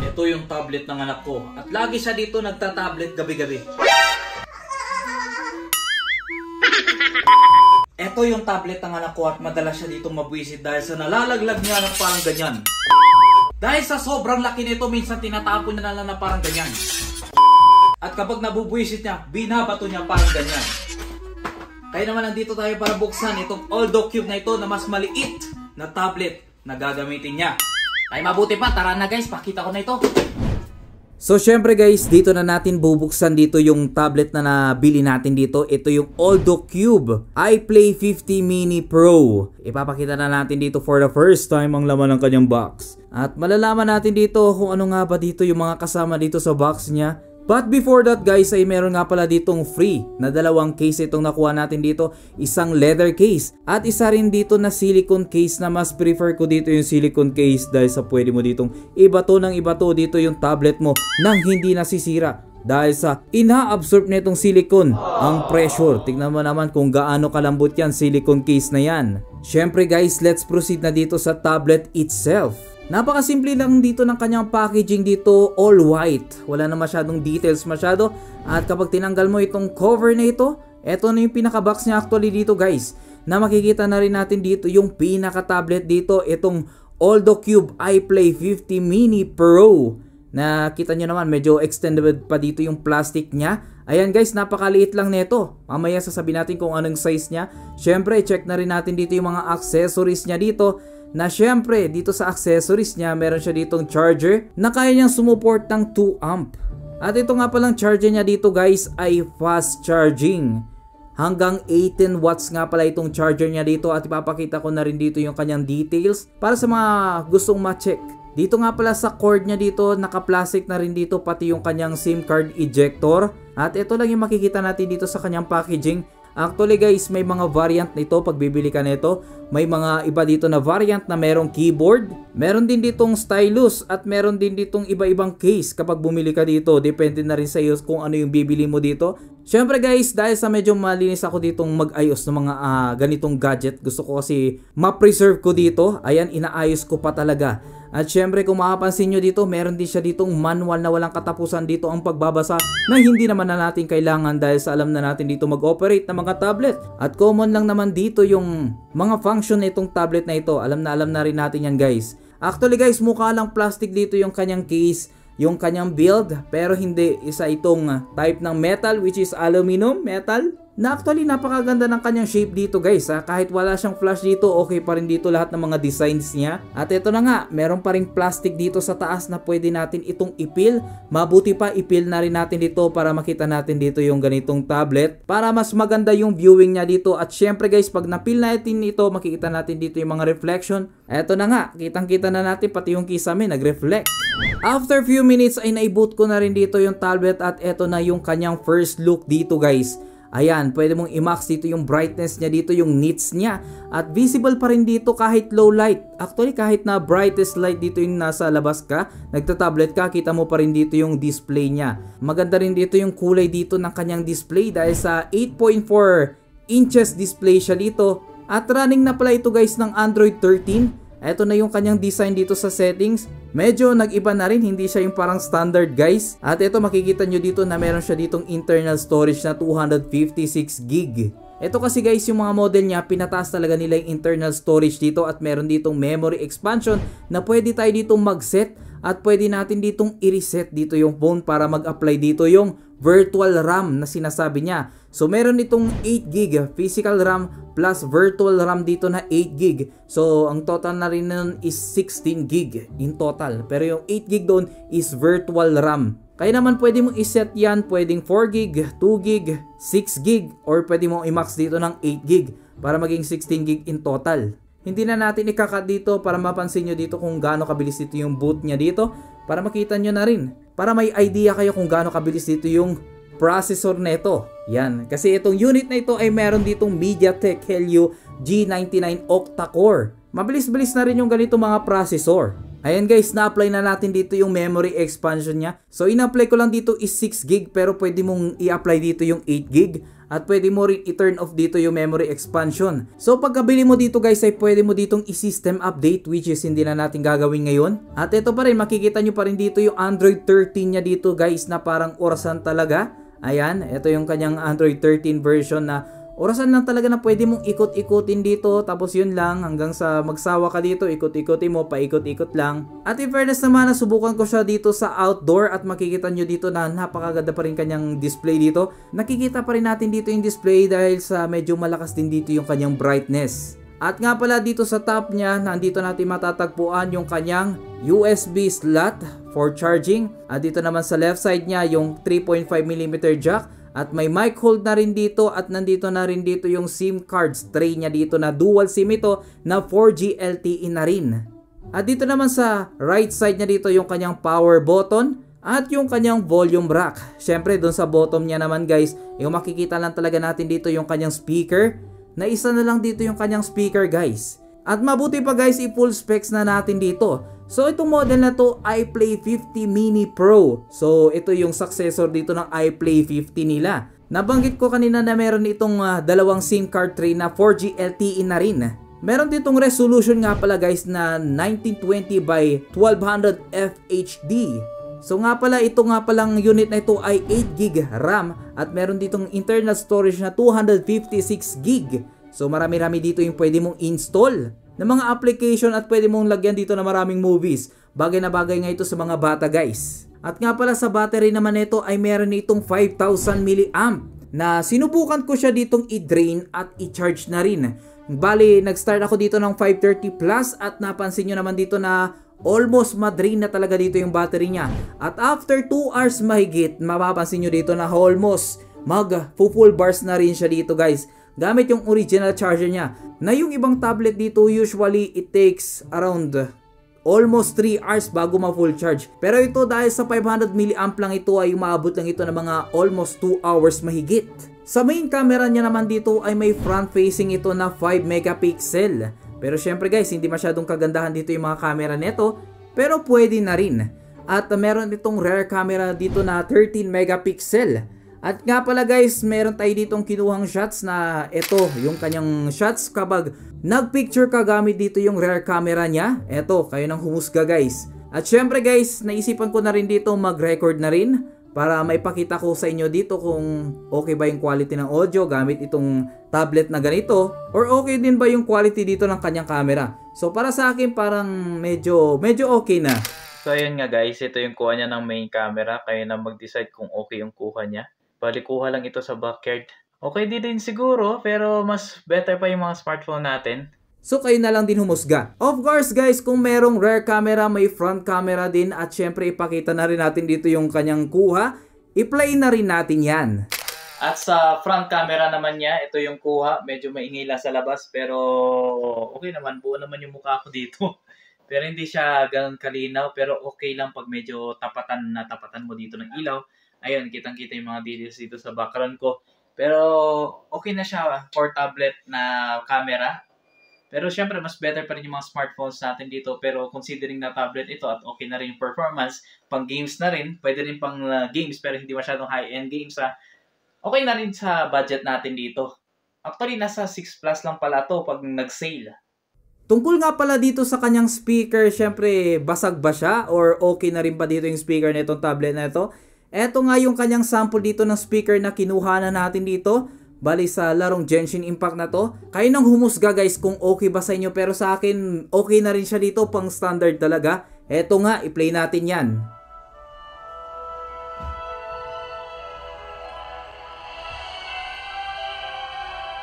Ito yung tablet ng anak ko. At lagi siya dito nagta-tablet gabi-gabi. Ito yung tablet ng anak ko at madalas siya dito mabwisit dahil sa nalalaglag niya na parang ganyan. Dahil sa sobrang laki nito, minsan tinatapon na lang na parang ganyan. At kapag nabubwisit niya, binabato niya parang ganyan. Kaya naman nandito tayo para buksan itong Aldo Cube na ito na mas maliit na tablet na gagamitin niya. Ay mabuti pa, tara na guys, pakita ko na ito. So syempre guys, dito na natin bubuksan dito yung tablet na nabili natin dito. Ito yung Aldo Cube iPlay 50 Mini Pro. Ipapakita na natin dito for the first time ang laman ng kanyang box. At malalaman natin dito kung ano nga ba dito yung mga kasama dito sa box niya. But before that guys ay meron nga pala ditong free na dalawang case itong nakuha natin dito. Isang leather case at isa rin dito na silicone case na mas prefer ko dito yung silicone case dahil sa pwede mo ditong ibato ng ibato dito yung tablet mo nang hindi nasisira. Dahil sa ina-absorb na itong silicone ang pressure. Tignan mo naman kung gaano kalambot yan silicone case na yan. Syempre guys, let's proceed na dito sa tablet itself. Napakasimple lang dito ng kanyang packaging dito, all white. Wala na masyadong details masyado. At kapag tinanggal mo itong cover na ito, eto na yung pinaka-box niya actually dito guys. Na makikita na rin natin dito yung pinaka-tablet dito, itong Aldo Cube iPlay 50 Mini Pro. Na kita nyo naman medyo extended pa dito yung plastic niya. Ayan guys, napakaliit lang nito. Mamaya sasabihin natin kung anong size niya. Syempre, check na rin natin dito yung mga accessories niya dito. Na syempre, dito sa accessories niya, meron siya ditong charger na kaya niyang sumuport ng 2 amp. At ito nga palang charger niya dito guys ay fast charging. Hanggang 18 watts nga pala itong charger niya dito at ipapakita ko na rin dito yung kanyang details para sa mga gustong ma-check. Dito nga pala sa cord niya dito, naka-plastic na rin dito pati yung kanyang SIM card ejector. At ito lang yung makikita natin dito sa kanyang packaging. Actually guys, may mga variant nito pag bibili ka nito. May mga iba dito na variant na merong keyboard. Meron din ditong stylus at meron din ditong iba-ibang case kapag bumili ka dito. Depende na rin sa iyo kung ano yung bibili mo dito. Syempre guys, dahil sa medyo malinis ako ditong mag-ayos ng mga ganitong gadget. Gusto ko kasi ma-preserve ko dito. Ayan, inaayos ko pa talaga. At syempre kung makapansin nyo dito, meron din siya ditong manual na walang katapusan dito ang pagbabasa na hindi naman na natin kailangan dahil sa alam na natin dito mag-operate ng mga tablet. At common lang naman dito yung mga function na itong tablet na ito. Alam na rin natin yan guys. Actually guys, mukha lang plastic dito yung kanyang case, yung kanyang build, pero hindi. Isa itong type ng metal which is aluminum metal. Na actually napakaganda ng kanyang shape dito guys ha. Kahit wala siyang flash dito, okay pa rin dito lahat ng mga designs niya. At ito na nga, meron pa rin plastic dito sa taas na pwede natin itong ipil. Mabuti pa ipil na rin natin dito para makita natin dito yung ganitong tablet. Para mas maganda yung viewing niya dito. At syempre guys, pag napil natin ito, makikita natin dito yung mga reflection. Ito na nga, kitang-kita na natin pati yung kisame nag-reflect. After few minutes ay naiboot ko na rin dito yung tablet at ito na yung kanyang first look dito guys. Ayan, pwede mong i-max dito yung brightness niya dito, yung nits niya. At visible pa rin dito kahit low light. Actually, kahit na brightest light dito yung nasa labas ka, nagta-tablet ka, kita mo pa rin dito yung display niya. Maganda rin dito yung kulay dito ng kanyang display dahil sa 8.4 inches display siya dito. At running na pala ito guys ng Android 13. Ito na yung kanyang design dito sa settings. Medyo nag-iba na rin, hindi siya yung parang standard guys. At ito makikita nyo dito na meron siya ditong internal storage na 256 gig. Ito kasi guys yung mga model niya, pinataas talaga nila yung internal storage dito at meron ditong memory expansion na pwede tayo ditong mag-set at pwede natin ditong i-reset dito yung phone para mag-apply dito yung virtual RAM na sinasabi niya. So meron itong 8GB physical RAM plus virtual RAM dito na 8GB. So ang total na rin nun is 16GB in total. Pero yung 8GB doon is virtual RAM. Kaya naman pwede mong iset yan, pwedeng 4GB, 2GB, 6GB or pwede mong i-max dito ng 8GB para maging 16GB in total. Hindi na natin ikakat dito para mapansin nyo dito kung gaano kabilis dito yung boot nya dito. Para makita nyo na rin. Para may idea kayo kung gaano kabilis dito yung processor nito. Yan. Kasi itong unit na ito ay meron ditong MediaTek Helio G99 octa-core. Mabilis-bilis na rin yung ganito mga processor. Ayan guys, na-apply na natin dito yung memory expansion niya. So in-apply ko lang dito is 6GB pero pwede mong i-apply dito yung 8GB. At pwede mo rin i-turn off dito yung memory expansion. So pagkabili mo dito guys ay pwede mo ditong i-system update, which is hindi na natin gagawin ngayon. At ito pa rin, makikita nyo pa rin dito yung Android 13 niya dito guys na parang orasan talaga. Ayan, ito yung kanyang Android 13 version na orasan lang talaga na pwede mong ikot-ikutin dito, tapos yun lang hanggang sa magsawa ka dito, ikot-ikutin mo, paikot-ikot lang. At in fairness naman, nasubukan ko siya dito sa outdoor at makikita nyo dito na napakaganda pa rin kanyang display dito. Nakikita pa rin natin dito yung display dahil sa medyo malakas din dito yung kanyang brightness. At nga pala dito sa top niya, nandito natin matatagpuan yung kanyang USB slot for charging. At dito naman sa left side niya yung 3.5mm jack. At may mic hold na rin dito at nandito na rin dito yung SIM cards tray niya dito na dual SIM ito na 4G LTE na rin. At dito naman sa right side niya dito yung kanyang power button at yung kanyang volume rack. Syempre doon sa bottom niya naman guys, yung makikita lang talaga natin dito yung kanyang speaker. Na isa na lang dito yung kanyang speaker guys. At mabuti pa guys, i-full specs na natin dito. So itong model na to, iPlay 50 Mini Pro. So ito yung successor dito ng iPlay 50 nila. Nabanggit ko kanina na meron itong dalawang SIM card tray na 4G LTE na rin. Meron ditong resolution nga pala guys na 1920 by 1200 FHD. So nga pala, ito nga palang unit na ito ay 8GB RAM at meron ditong internal storage na 256GB. So marami-rami dito yung pwede mong install na mga application at pwede mong lagyan dito na maraming movies. Bagay na bagay nga ito sa mga bata guys. At nga pala sa battery naman nito ay meron itong 5000 mAh na sinubukan ko siya ditong i-drain at i-charge na rin. Bali, nag-start ako dito ng 530 plus at napansin nyo naman dito na almost ma-drain na talaga dito yung battery niya. At after 2 hours mahigit, mapapansin nyo dito na almost mag-full bars na rin siya dito guys. Gamit yung original charger niya. Na yung ibang tablet dito usually it takes around almost 3 hours bago ma-full charge. Pero ito dahil sa 500 mAh lang ito ay umaabot lang ito ng mga almost 2 hours mahigit. Sa main camera niya naman dito ay may front facing ito na 5 megapixel. Pero syempre guys, hindi masyadong kagandahan dito yung mga camera nito, pero pwede na rin. At meron itong rear camera dito na 13 megapixel. At nga pala guys, meron tayo ditong kinuhang shots na ito, yung kanyang shots kapag nagpicture ka gamit dito yung rear camera niya. Ito, kayo nang humusga guys. At syempre guys, naisipan ko na rin dito mag-record na rin para maipakita ko sa inyo dito kung okay ba yung quality ng audio gamit itong tablet na ganito, or okay din ba yung quality dito ng kanyang camera. So para sa akin parang medyo okay na. So ayun nga guys, ito yung kuha niya ng main camera. Kayo na mag-decide kung okay yung kuha niya. Bali kuha lang ito sa backyard. Okay din siguro, pero mas better pa yung mga smartphone natin. So kayo na lang din humusga. Of course guys, kung merong rear camera, may front camera din. At syempre ipakita na rin natin dito yung kanyang kuha. I-play na rin natin yan. At sa front camera naman niya, ito yung kuha. Medyo maingay lang sa labas, pero okay naman. Buo naman yung mukha ko dito. Pero hindi siya ganun kalinaw. Pero okay lang pag medyo tapatan mo dito ng ilaw. Ayun, kitang-kita yung mga details dito sa background ko. Pero okay na siya for tablet na camera. Pero syempre, mas better pa rin yung mga smartphones natin dito. Pero considering na tablet ito at okay na rin yung performance, pang games na rin, pwede rin pang games pero hindi masyadong high-end games. Okay na rin sa budget natin dito. Actually, nasa 6 plus lang pala to pag nag-sale. Tungkol nga pala dito sa kanyang speaker, syempre, basag ba siya? Or okay na rin pa dito yung speaker na itong tablet na ito? Eto nga yung kanyang sample dito ng speaker na kinuha na natin dito. Bali sa larong Genshin Impact na to. Kayo nang humusga guys kung okay ba sa inyo. Pero sa akin, okay na rin siya dito. Pang standard talaga. Eto nga, i-play natin yan.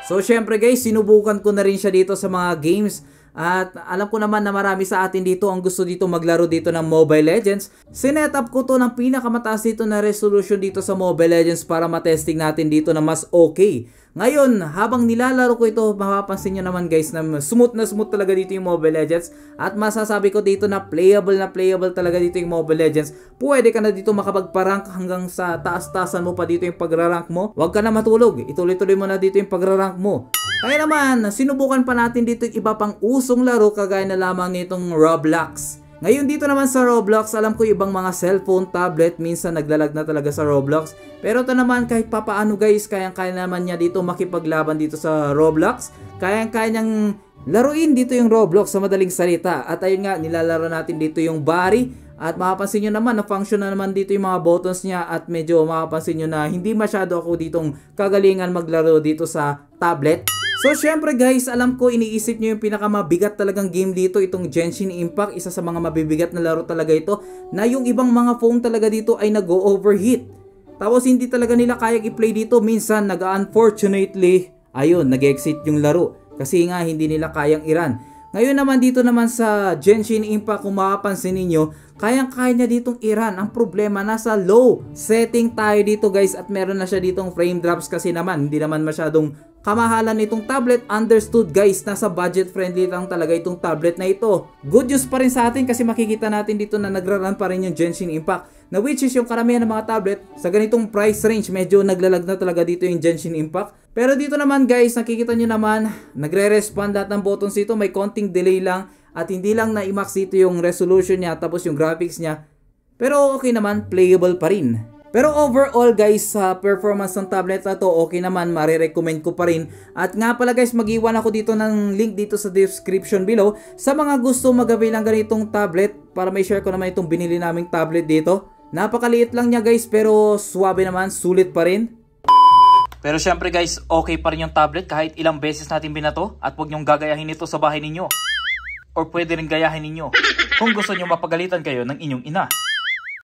So syempre guys, sinubukan ko na rin siya dito sa mga games. At alam ko naman na marami sa atin dito ang gusto dito maglaro dito ng Mobile Legends. Sinetup ko to ng pinakamataas dito na resolution dito sa Mobile Legends para matesting natin dito na mas okay. Ngayon, habang nilalaro ko ito, mapapansin nyo naman guys na smooth talaga dito yung Mobile Legends. At masasabi ko dito na playable talaga dito yung Mobile Legends. Pwede ka na dito makapagparank hanggang sa taas-taasan mo pa dito yung pagrarank mo. Huwag ka na matulog, ituloy-tuloy mo na dito yung pagrarank mo. Kaya naman, sinubukan pa natin dito yung iba pang usong laro kagaya na lamang nitong Roblox. Ngayon dito naman sa Roblox, alam ko ibang mga cellphone, tablet, minsan naglalag na talaga sa Roblox. Pero ito naman kahit papaano guys, kayang-kaya naman niya dito makipaglaban dito sa Roblox. Kayang-kaya niyang laruin dito yung Roblox sa madaling salita. At ayun nga, nilalaro natin dito yung Barry. At makapansin nyo naman na function na naman dito yung mga buttons niya. At medyo makapansin nyo na hindi masyado ako ditong kagalingan maglaro dito sa tablet. So syempre guys, alam ko iniisip nyo yung pinakamabigat talagang game dito, itong Genshin Impact. Isa sa mga mabibigat na laro talaga ito, na yung ibang mga phone talaga dito ay nag-overheat. Tapos hindi talaga nila kayang i-play dito. Minsan unfortunately, ayun, nag-exit yung laro. Kasi nga hindi nila kayang i-run. Ngayon naman dito naman sa Genshin Impact, kung makapansin ninyo, kayang-kaya niya ditong i-run. Ang problema, nasa low setting tayo dito guys, at meron na siya ditong frame drops kasi naman, hindi naman masyadong kamahalan nitong tablet. Understood guys, nasa budget friendly lang talaga itong tablet na ito. Good news pa rin sa atin kasi makikita natin dito na nagra-run pa rin yung Genshin Impact, na which is yung karamihan ng mga tablet sa ganitong price range, medyo naglalag na talaga dito yung Genshin Impact. Pero dito naman guys, nakikita nyo naman, nagre-respond lahat ng buttons dito, may konting delay lang, at hindi lang na-i-max dito yung resolution niya, tapos yung graphics niya. Pero okay naman, playable pa rin. Pero overall guys, sa performance ng tablet na to, okay naman, marirecommend ko pa rin. At nga pala guys, mag-iwan ako dito ng link dito sa description below sa mga gusto mag-avail ng ganitong tablet, para may share ko naman itong binili naming tablet dito. Napakaliit lang niya guys, pero swabe naman, sulit pa rin. Pero syempre guys, okay pa rin yung tablet kahit ilang beses natin binato, at huwag nyong gagayahin ito sa bahay ninyo. Or pwede rin gayahin ninyo kung gusto nyo mapagalitan kayo ng inyong ina.